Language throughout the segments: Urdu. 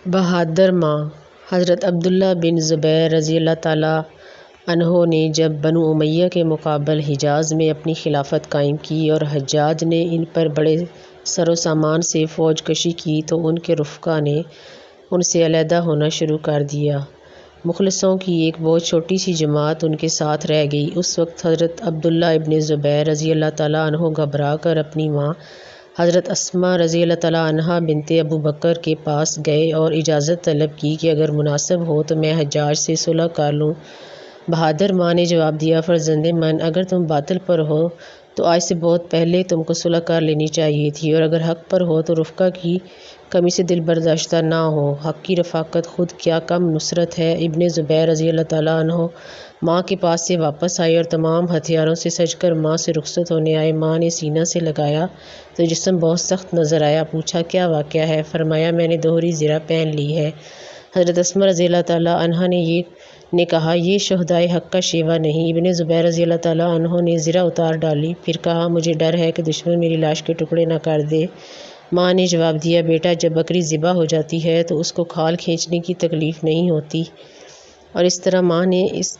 بہادر ماں حضرت عبداللہ بن زبیر رضی اللہ تعالیٰ عنہ نے جب بنو امیہ کے مقابل حجاز میں اپنی خلافت قائم کی اور حجاج نے ان پر بڑے سر و سامان سے فوج کشی کی تو ان کے رفقا نے ان سے علیحدہ ہونا شروع کر دیا۔ مخلصوں کی ایک بہت چھوٹی سی جماعت ان کے ساتھ رہ گئی۔ اس وقت حضرت عبداللہ ابن زبیر رضی اللہ تعالیٰ عنہ گھبرا کر اپنی ماں حضرت اسماء رضی اللہ تعالیٰ عنہا بنت ابو بکر کے پاس گئے اور اجازت طلب کی کہ اگر مناسب ہو تو میں حجاج سے صلح کر لوں۔ بہادر ماں نے جواب دیا، فرزند من، اگر تم باطل پر ہو تو آج سے بہت پہلے تم کو صلح کر لینی چاہیے تھی، اور اگر حق پر ہو تو رفقا کی کمی سے دل برداشتہ نہ ہو۔ حق کی رفاقت خود کیا کم نصرت ہے۔ ابن زبیر رضی اللہ تعالیٰ عنہ ماں کے پاس سے واپس آئے اور تمام ہتھیاروں سے سج کر ماں سے رخصت ہونے آئے۔ ماں نے سینہ سے لگایا تو جسم بہت سخت نظر آیا۔ پوچھا کیا واقعہ ہے؟ فرمایا میں نے دوہری زرہ پہن لی ہے۔ حضرت اسماء رضی اللہ تعالیٰ عنہا نے کہا یہ شہدائے حق کا شیوا نہیں۔ ابن زبیر رضی اللہ تعالیٰ عنہ نے زرہ اتار ڈالی، پھر کہا مجھے ڈر ہے کہ دشمن میری لاش کے ٹکڑے نہ کر دے۔ ماں نے جواب دیا، بیٹا جب بکری ذبح ہو جاتی ہے تو اس کو کھال کھینچنے کی تکلیف نہیں ہوتی۔ اور اس طرح ماں نے اس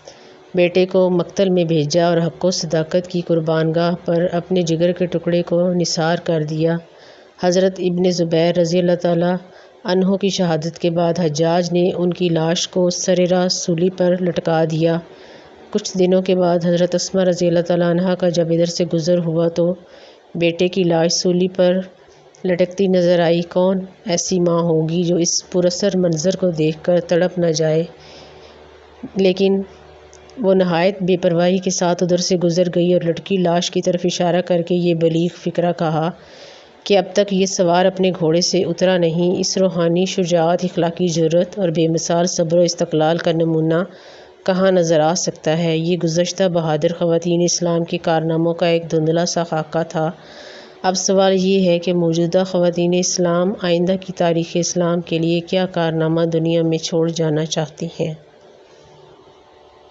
بیٹے کو مقتل میں بھیجا اور حق و صداقت کی قربانگاہ پر اپنے جگر کے ٹکڑے کو نثار کر دیا۔ حضرت ابن زبیر رضی اللہ تعالیٰ عنہ کی شہادت کے بعد حجاج نے ان کی لاش کو سرراہ سولی پر لٹکا دیا۔ کچھ دنوں کے بعد حضرت اسماء رضی اللہ تعالیٰ عنہا کا جب ادھر سے گزر ہوا تو بیٹے کی لاش سولی پر لٹکتی نظر آئی۔ کون ایسی ماں ہوگی جو اس پراثر منظر کو دیکھ کر تڑپ نہ جائے؟ لیکن وہ نہایت بے پرواہی کے ساتھ ادھر سے گزر گئی اور لٹکی لاش کی طرف اشارہ کر کے یہ بلیغ فقرہ کہا کہ اب تک یہ سوار اپنے گھوڑے سے اترا نہیں۔ اس روحانی شجاعت، اخلاقی جرأت اور بے مثال صبر و استقلال کا نمونہ کہاں نظر آ سکتا ہے؟ یہ گزشتہ بہادر خواتین اسلام کے کارناموں کا ایک دھندلا سا خاکہ تھا۔ اب سوال یہ ہے کہ موجودہ خواتین اسلام آئندہ کی تاریخ اسلام کے لیے کیا کارنامہ دنیا میں چھوڑ جانا چاہتی ہیں؟